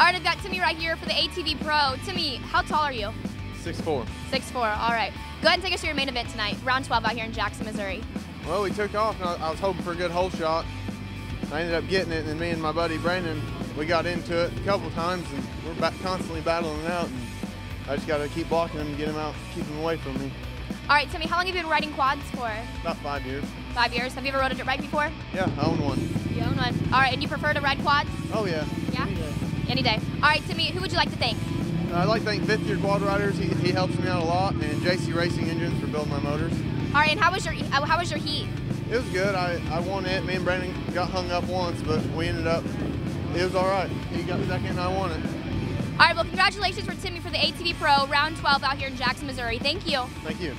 right, I've got Timmy right here for the ATV Pro. Timmy, how tall are you? 6'4". 6'4", all right. Go ahead and take us to your main event tonight, round 12 out here in Jackson, Missouri. Well, we took off, and I was hoping for a good hole shot. I ended up getting it, and then me and my buddy Brandon, we got into it a couple times, and we're constantly battling it out. And I just got to keep blocking him and get him out, keep him away from me. All right, Timmy, how long have you been riding quads for? About 5 years. 5 years. Have you ever rode a dirt bike before? Yeah, I own one. You own one. All right, and you prefer to ride quads? Oh, yeah. Yeah? Any day. Any day. All right, Timmy, who would you like to thank? I'd like to thank Fifth Year Quad Riders. He helps me out a lot, and JC Racing Engines for building my motors. All right, and how was your heat? It was good. I won it. Me and Brandon got hung up once, but we ended up, it was all right. He got second and I won it. All right, well, congratulations for Timmy for the ATV Pro, round 12 out here in Jackson, Missouri. Thank you. Thank you.